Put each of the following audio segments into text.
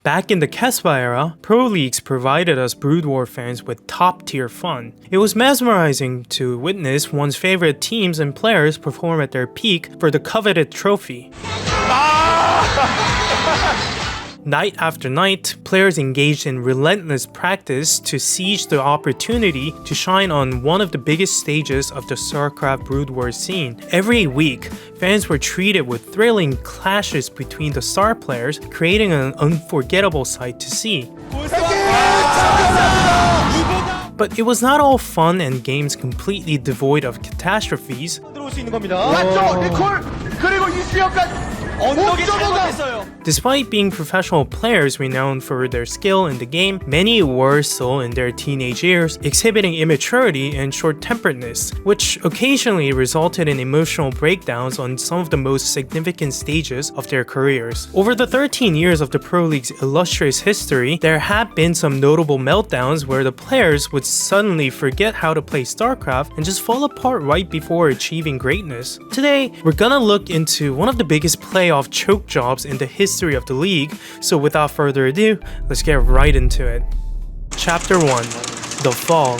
Back in the Kespa era, Pro Leagues provided us Brood War fans with top-tier fun. It was mesmerizing to witness one's favorite teams and players perform at their peak for the coveted trophy. Night after night, players engaged in relentless practice to seize the opportunity to shine on one of the biggest stages of the StarCraft Brood War scene. Every week, fans were treated with thrilling clashes between the star players, creating an unforgettable sight to see. But it was not all fun and games completely devoid of catastrophes. Despite being professional players renowned for their skill in the game, many were still in their teenage years, exhibiting immaturity and short-temperedness, which occasionally resulted in emotional breakdowns on some of the most significant stages of their careers. Over the 13 years of the Pro League's illustrious history, there have been some notable meltdowns where the players would suddenly forget how to play StarCraft and just fall apart right before achieving greatness. Today, we're gonna look into one of the biggest playoff choke jobs in the history of the league, so without further ado, let's get right into it. Chapter 1. The Fall.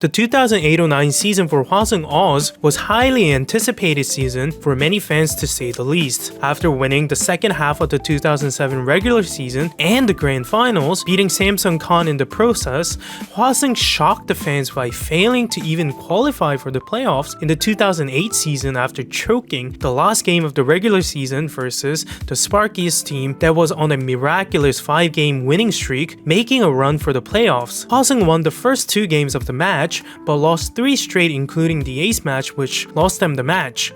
The 2008-09 season for Hwasong Oz was highly anticipated season for many fans to say the least. After winning the second half of the 2007 regular season and the grand finals, beating Samsung Con in the process, Hwasong shocked the fans by failing to even qualify for the playoffs in the 2008 season after choking the last game of the regular season versus the Sparkiest team that was on a miraculous 5-game winning streak, making a run for the playoffs. Hwasong won the first 2 games of the match, but lost 3 straight, including the ace match, which lost them the match,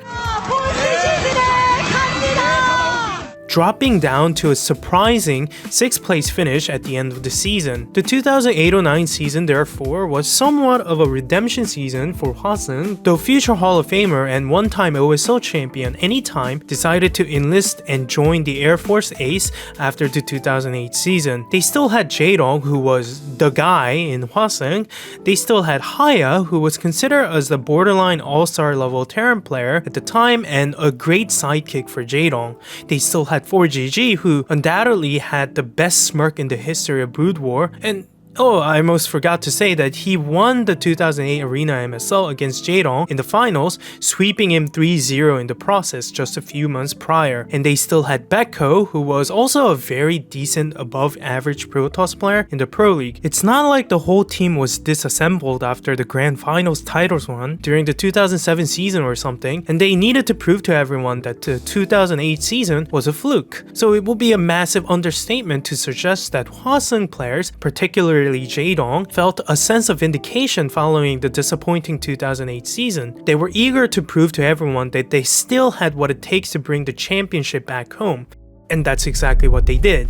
dropping down to a surprising 6th place finish at the end of the season. The 2008-09 season, therefore, was somewhat of a redemption season for Hwasong, though future Hall of Famer and one-time OSL champion Anytime decided to enlist and join the Air Force Ace after the 2008 season. They still had Jaedong, who was the guy in Hwasong. They still had Haya, who was considered as the borderline all-star level Terran player at the time and a great sidekick for Jaedong. They still had 4GG, who undoubtedly had the best smirk in the history of Brood War, and oh, I almost forgot to say that he won the 2008 Arena MSL against Jaedong in the finals, sweeping him 3-0 in the process just a few months prior. And they still had Becco, who was also a very decent above average Protoss player in the Pro League. It's not like the whole team was disassembled after the Grand Finals titles run during the 2007 season or something, and they needed to prove to everyone that the 2008 season was a fluke. So it would be a massive understatement to suggest that Hwasong players, particularly Jaedong, felt a sense of vindication following the disappointing 2008 season. They were eager to prove to everyone that they still had what it takes to bring the championship back home. And that's exactly what they did.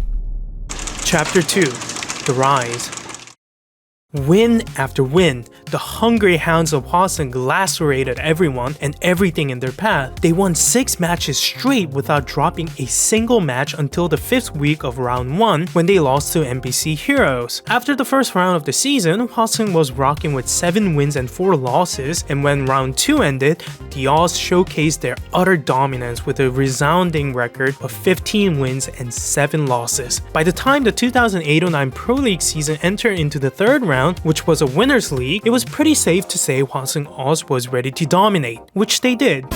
Chapter 2. The Rise. Win after win, the hungry hounds of Hwasong lacerated everyone and everything in their path. They won 6 matches straight without dropping a single match until the 5th week of round 1 when they lost to NBC Heroes. After the first round of the season, Hwasong was rocking with 7 wins and 4 losses, and when round 2 ended, the Oz showcased their utter dominance with a resounding record of 15 wins and 7 losses. By the time the 2008-09 Pro League season entered into the 3rd round, which was a winners league, it was pretty safe to say Hwasong Oz was ready to dominate, which they did.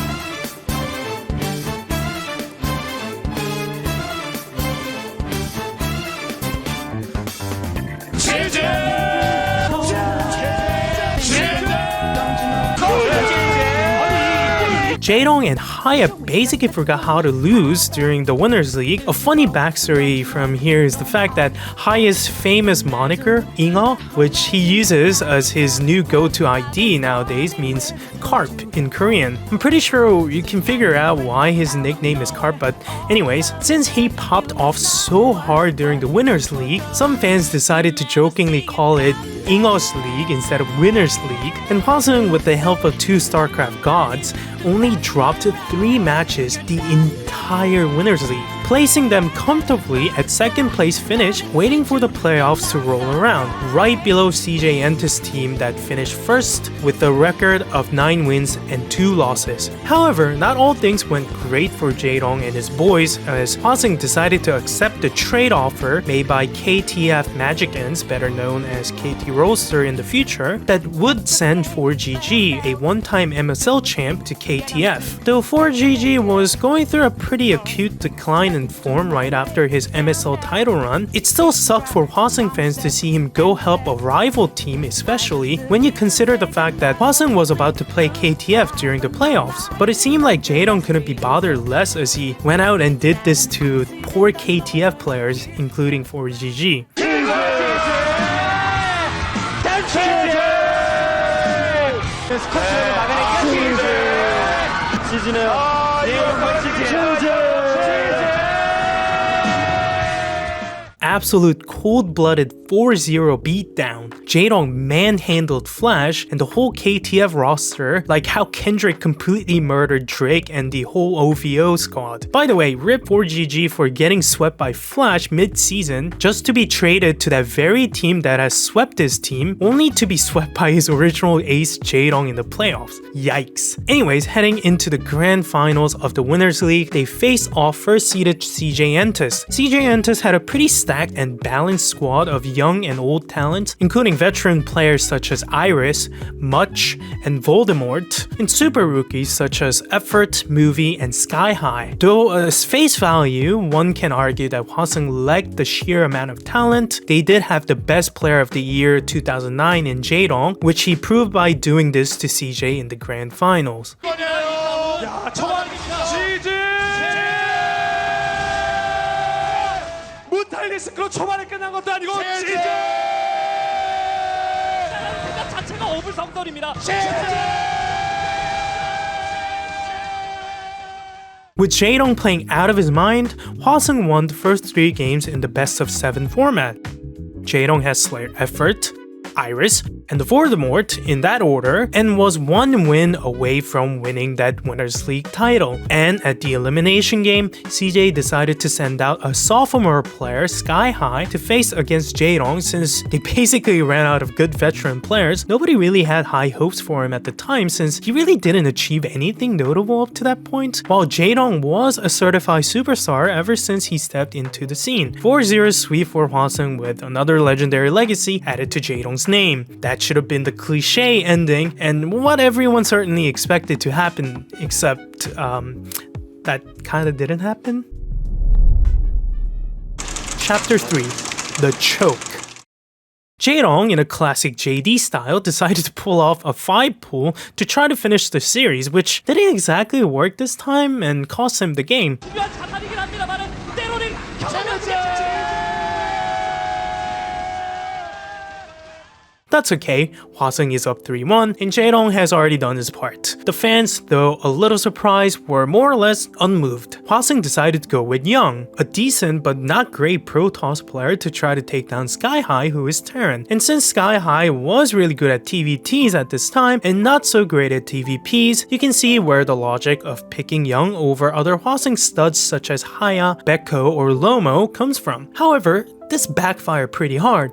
Jaedong and Haya basically forgot how to lose during the Winners League. A funny backstory from here is the fact that Haya's famous moniker, Ingo, which he uses as his new go-to ID nowadays, means carp in Korean. I'm pretty sure you can figure out why his nickname is carp, but anyways, since he popped off so hard during the Winners League, some fans decided to jokingly call it Ingo's League instead of Winners League, and Hwasong, with the help of 2 StarCraft gods, only dropped 3 matches the entire Winners League. placing them comfortably at second place finish, waiting for the playoffs to roll around, right below CJ Entis' team that finished first with a record of 9 wins and 2 losses. However, not all things went great for Jae-dong and his boys, as Hwasung decided to accept the trade offer made by KTF Magicans, better known as KT Roaster in the future, that would send 4GG, a one-time MSL champ, to KTF. Though 4GG was going through a pretty acute decline in form right after his MSL title run, it still sucked for Hwasung fans to see him go help a rival team, especially when you consider the fact that Hwasung was about to play KTF during the playoffs. But it seemed like Jae-dong couldn't be bothered less as he went out and did this to poor KTF players, including 4GG. Absolute cold-blooded 4-0 beatdown. Jae-dong manhandled Flash and the whole KTF roster, like how Kendrick completely murdered Drake and the whole OVO squad. By the way, rip 4GG for getting swept by Flash mid-season just to be traded to that very team that has swept his team, only to be swept by his original ace Jae-dong in the playoffs. Yikes. Anyways, heading into the grand finals of the Winners League, they faced off first-seeded CJ Entis. CJ Entis had a pretty stacked and balanced squad of young and old talent, including veteran players such as Iris, Much, and Voldemort, and super rookies such as Effort, Movie, and Sky High. Though as face value, one can argue that Hwasung lacked the sheer amount of talent, they did have the best player of the year 2009 in Jae-dong, which he proved by doing this to CJ in the grand finals. 그런 초반에 끝난 것도 아니고 생각 자체가 어불성설입니다. With Jae-dong playing out of his mind, Hwasung won the first 3 games in the best of 7 format. Jae-dong has Slayer Effort, Iris, and Voldemort in that order, and was 1 win away from winning that Winners League title. And at the elimination game, CJ decided to send out a sophomore player, Sky High, to face against Jae-dong since they basically ran out of good veteran players. Nobody really had high hopes for him at the time since he really didn't achieve anything notable up to that point, while Jae-dong was a certified superstar ever since he stepped into the scene. 4-0 sweep for Hwasung with another legendary legacy added to Jae-dong's name. That should have been the cliche ending and what everyone certainly expected to happen, except that kinda didn't happen. Chapter 3. The Choke. Jae-dong, in a classic JD style, decided to pull off a 5 pull to try to finish the series, which didn't exactly work this time and cost him the game. That's okay, Hwasung is up 3-1 and Jae-dong has already done his part. The fans, though a little surprised, were more or less unmoved. Hwasung decided to go with Young, a decent but not great Pro Toss player, to try to take down Sky High, who is Terran. And since Sky High was really good at TVTs at this time and not so great at TVPs, you can see where the logic of picking Young over other Hwasung studs such as Haya, Beko, or Lomo comes from. However, this backfired pretty hard.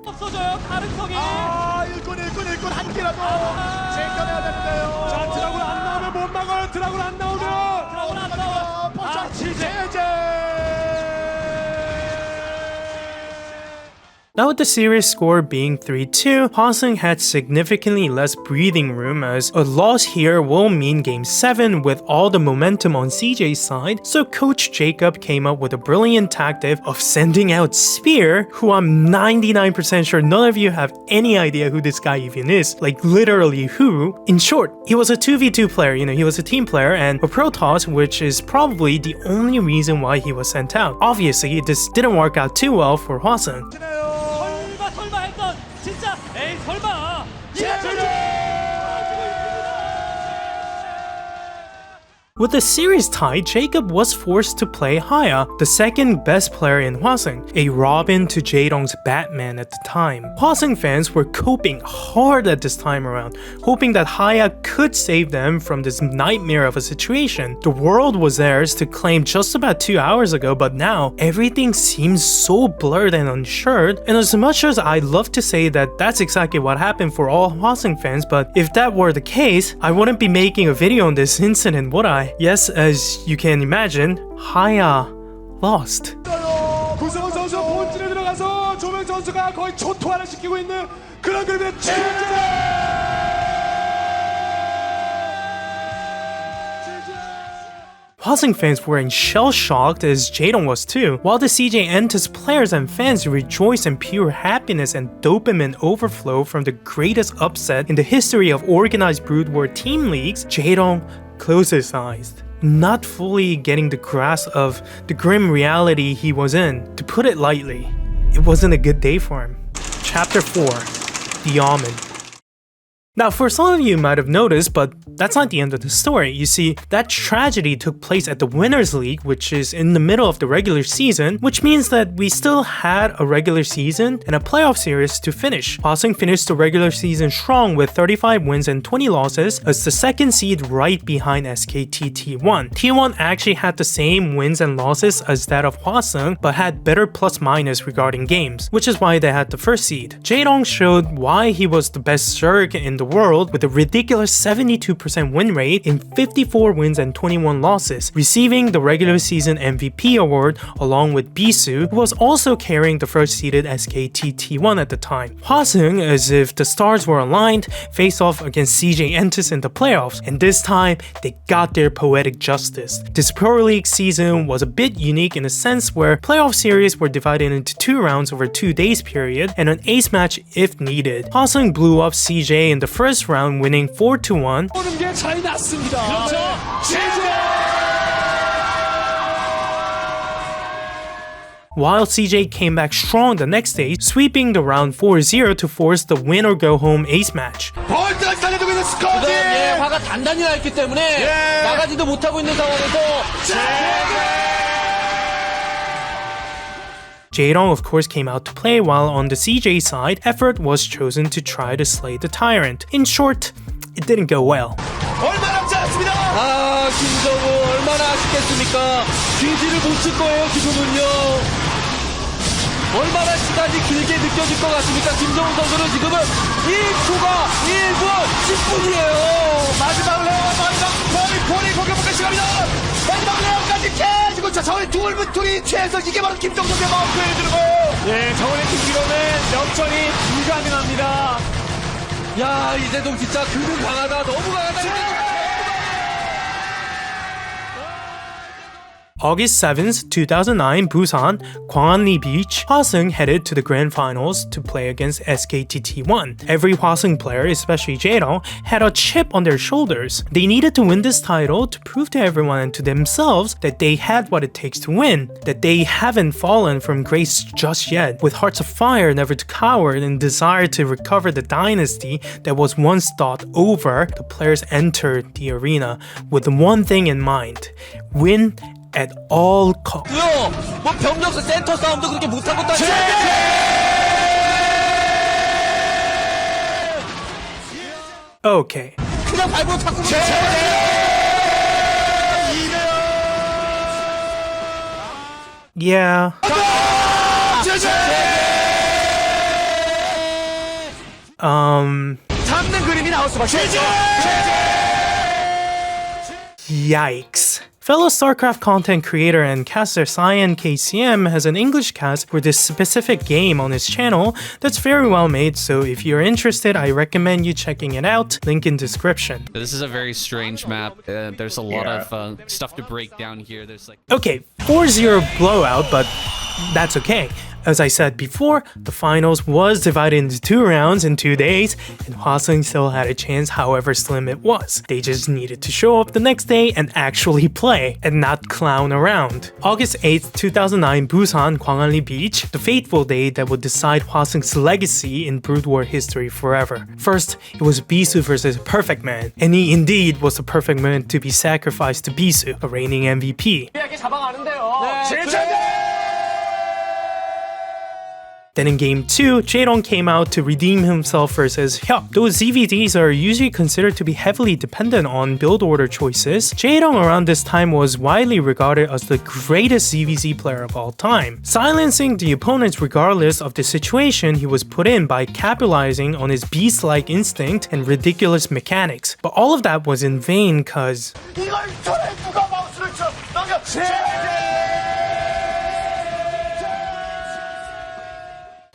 Now with the series score being 3-2, Hwasung had significantly less breathing room as a loss here will mean Game 7 with all the momentum on CJ's side, so Coach Jacob came up with a brilliant tactic of sending out Spear, who I'm 99% sure none of you have any idea who this guy even is, like literally who. In short, he was a 2v2 player, he was a team player and a Pro Toss, which is probably the only reason why he was sent out. Obviously, this didn't work out too well for Hwasung. With the series tied, Jacob was forced to play Haya, the second best player in Hwasung, a Robin to Jae-dong's Batman at the time. Hwasung fans were coping hard at this time around, hoping that Haya could save them from this nightmare of a situation. The world was theirs to claim just about 2 hours ago, but now everything seems so blurred and unsure, and as much as I'd love to say that that's exactly what happened for all Hwasung fans, but if that were the case, I wouldn't be making a video on this incident, would I? Yes, as you can imagine, Haya lost. 구성원 선수 본진에 들어가서 조명 선수가 거의 초토화를 시키고 있는 그런 그림의 Hwasung fans were in shell-shocked as Jae-dong was too, while the CJ Entus players and fans rejoiced in pure happiness and dopamine overflow from the greatest upset in the history of organized Brood War team leagues. Jae-dong closed his eyes, not fully getting the grasp of the grim reality he was in. To put it lightly, it wasn't a good day for him. Chapter 4, The Omen. Now, for some of you might have noticed, but that's not the end of the story. You see, that tragedy took place at the Winners League, which is in the middle of the regular season, which means that we still had a regular season and a playoff series to finish. Hwasung finished the regular season strong with 35 wins and 20 losses as the second seed right behind SKT T1. T1 actually had the same wins and losses as that of Hwasung, but had better plus-minus regarding games, which is why they had the first seed. Jae-dong showed why he was the best Zerg in the world with a ridiculous 72% win rate in 54 wins and 21 losses, receiving the regular season MVP award along with Bisu, who was also carrying the first-seeded SKT T1 at the time. Hwasung, as if the stars were aligned, faced off against CJ Entus in the playoffs, and this time they got their poetic justice. This Pro League season was a bit unique in a sense where playoff series were divided into 2 rounds over 2 days period and an ace match if needed. Hwasung blew up CJ in the first round, winning 4-1. 오는 게 차이 났습니다. 그렇죠. While CJ came back strong the next day, sweeping the round 4-0 to force the win or go home ace match. 볼트가 달려들고 있는 스코어지. 화가 단단히 나 있기 때문에 나가지도 못하고 있는 상황에서 Jae-dong of course came out to play, while on the CJ side, effort was chosen to try to slay the tyrant. In short, it didn't go well. 얼마 남지 않았습니다. 김정우 얼마나 아쉽겠습니까? 뒤지를 못 칠 거예요, 기분은요. 얼마나 시간이 길게 느껴질 것 같습니까? 김정우 선수는 지금은 1초가 1분 10분이에요. 마지막 볼이 공격할 시간이다. 마지막 레어까지 깨지고 저의 둘이 최해서 이게 바로 김정석의 마음 표현해주는 거예요. 네, 저번에 팀기로는 역전이 불가능합니다. 야, 이재동 진짜 그는 강하다, 너무 강하다. August 7th, 2009, Busan, Gwanghwanery Beach, Hwasung headed to the grand finals to play against SKT T1. Every Hwasung player, especially Jae-dong, had a chip on their shoulders. They needed to win this title to prove to everyone and to themselves that they had what it takes to win, that they haven't fallen from grace just yet. With hearts of fire, never to cower, and desire to recover the dynasty that was once thought over, the players entered the arena with one thing in mind: win at all costs. 뭐 병력 센터 싸움도 그렇게 못한 것도 아니고. Okay. 그냥 밟고 자꾸 Yeah. 잡는 그림이 나올 수밖에 없죠. Yikes. Fellow StarCraft content creator and caster Saiyan KCM has an English cast for this specific game on his channel that's very well made, so if you're interested, I recommend you checking it out. Link in description. This is a very strange map. There's a lot of stuff to break down here. There's like... Okay, 4-0 blowout, but that's okay. As I said before, the finals was divided into 2 rounds in 2 days, and Hwasung still had a chance however slim it was. They just needed to show up the next day and actually play, and not clown around. August 8th, 2009, Busan, Gwangalli Beach, the fateful day that would decide Hwasung's legacy in Brood War history forever. First, it was Bisu versus Perfect Man, and he indeed was the perfect man to be sacrificed to Bisu, a reigning MVP. Then in game 2, Jae-dong came out to redeem himself versus Hyuk. Though ZVDs are usually considered to be heavily dependent on build order choices, Jae-dong around this time was widely regarded as the greatest ZVZ player of all time, silencing the opponents regardless of the situation he was put in by capitalizing on his beast-like instinct and ridiculous mechanics. But all of that was in vain cause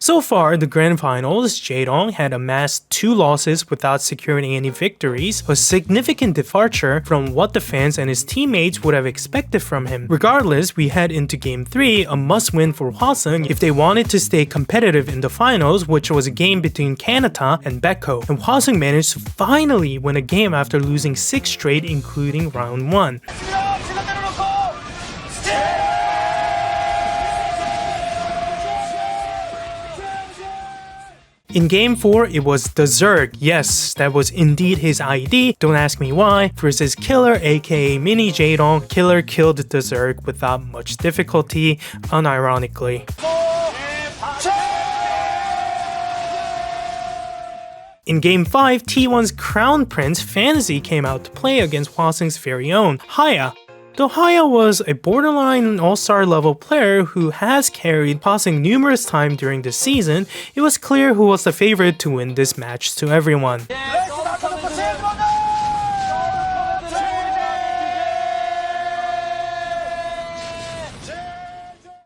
so far, the grand finals, Jae-dong had amassed 2 losses without securing any victories, a significant departure from what the fans and his teammates would have expected from him. Regardless, we head into game 3, a must-win for Hwasung if they wanted to stay competitive in the finals, which was a game between Kanata and Beko. And Hwasung managed to finally win a game after losing 6 straight, including round 1. In game 4, it was the Zerg, yes, that was indeed his ID, don't ask me why, versus Killer aka Mini Jae-dong. Killer killed the Zerg without much difficulty, unironically. In game 5, T1's Crown Prince Fantasy came out to play against Hwasung's very own Haya. Though Haya was a borderline all-star level player who has carried Hwasung numerous times during the season, it was clear who was the favorite to win this match to everyone.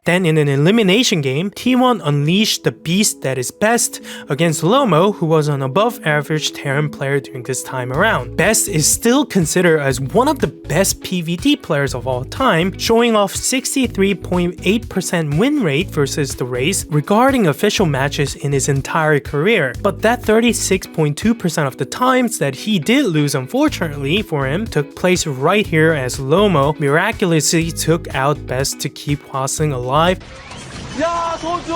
Then in an elimination game, T1 unleashed the beast that is Best against Lomo, who was an above-average Terran player during this time around. Best is still considered as one of the best PvT players of all time, showing off 63.8% win rate versus the race regarding official matches in his entire career. But that 36.2% of the times that he did lose, unfortunately for him, took place right here as Lomo miraculously took out Best to keep Hwasung alive. 야, 도주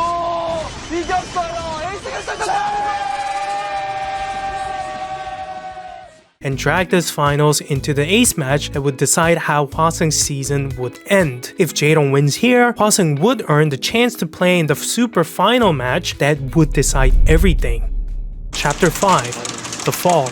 이겼어요. 에이스가 시작했어요. And dragged this finals into the ace match that would decide how Hwasung's season would end. If Jae-dong wins here, Hwasung would earn the chance to play in the super final match that would decide everything. Chapter 5, The Fall.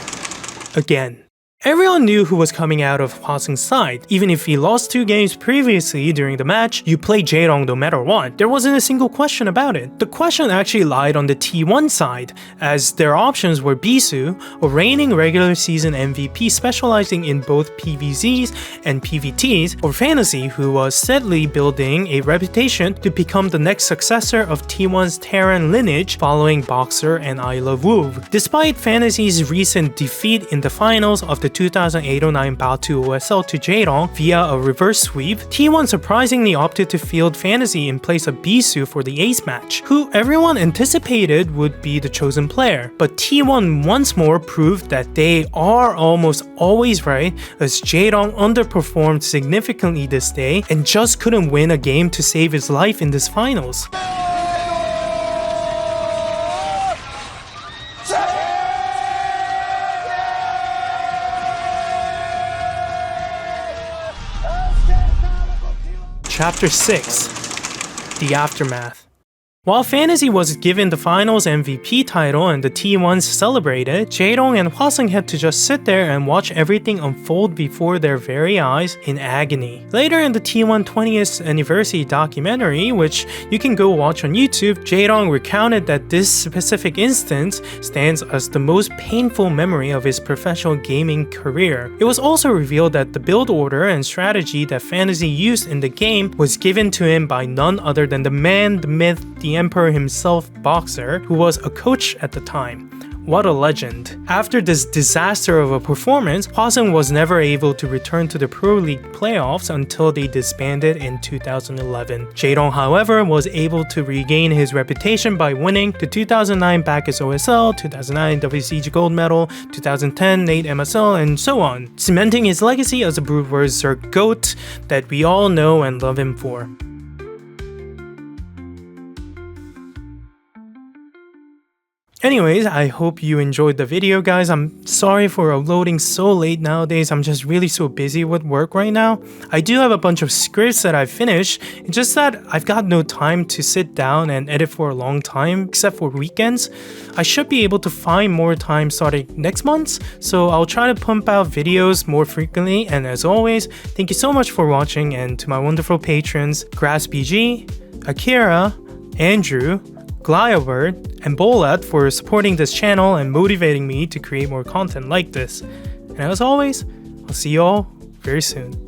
Again. Everyone knew who was coming out of Hwasung's side. Even if he lost 2 games previously during the match, you play Jae-dong no matter what. There wasn't a single question about it. The question actually lied on the T1 side, as their options were Bisu, a reigning regular season MVP specializing in both PvZs and PvTs, or Fantasy, who was steadily building a reputation to become the next successor of T1's Terran lineage following Boxer and I Love WoW. Despite Fantasy's recent defeat in the finals of the 2008-09 bout to OSL to Jae-dong via a reverse sweep, T1 surprisingly opted to field Fantasy in place of Bisu for the ace match, who everyone anticipated would be the chosen player. But T1 once more proved that they are almost always right, as Jae-dong underperformed significantly this day and just couldn't win a game to save his life in this finals. Chapter 6, The Aftermath. While Fantasy was given the finals MVP title and the T1s celebrated, Jae-dong and Hwasung had to just sit there and watch everything unfold before their very eyes in agony. Later in the T1 20th anniversary documentary, which you can go watch on YouTube, Jae-dong recounted that this specific instance stands as the most painful memory of his professional gaming career. It was also revealed that the build order and strategy that Fantasy used in the game was given to him by none other than the man, the myth, the Emperor himself, Boxer, who was a coach at the time. What a legend. After this disaster of a performance, Hwaseung was never able to return to the Pro League playoffs until they disbanded in 2011. Jae-dong, however, was able to regain his reputation by winning the 2009 Bacchus OSL, 2009 WCG Gold Medal, 2010 Nate MSL, and so on, cementing his legacy as a Brood Warriors Zerg GOAT that we all know and love him for. Anyways, I hope you enjoyed the video, guys. I'm sorry for uploading so late nowadays. I'm just really so busy with work right now. I do have a bunch of scripts that I've finished. It's just that I've got no time to sit down and edit for a long time, except for weekends. I should be able to find more time starting next month, so I'll try to pump out videos more frequently. And as always, thank you so much for watching, and to my wonderful patrons, GrassBG, Akira, Andrew, Glyobird, and Bolat for supporting this channel and motivating me to create more content like this. And as always, I'll see you all very soon.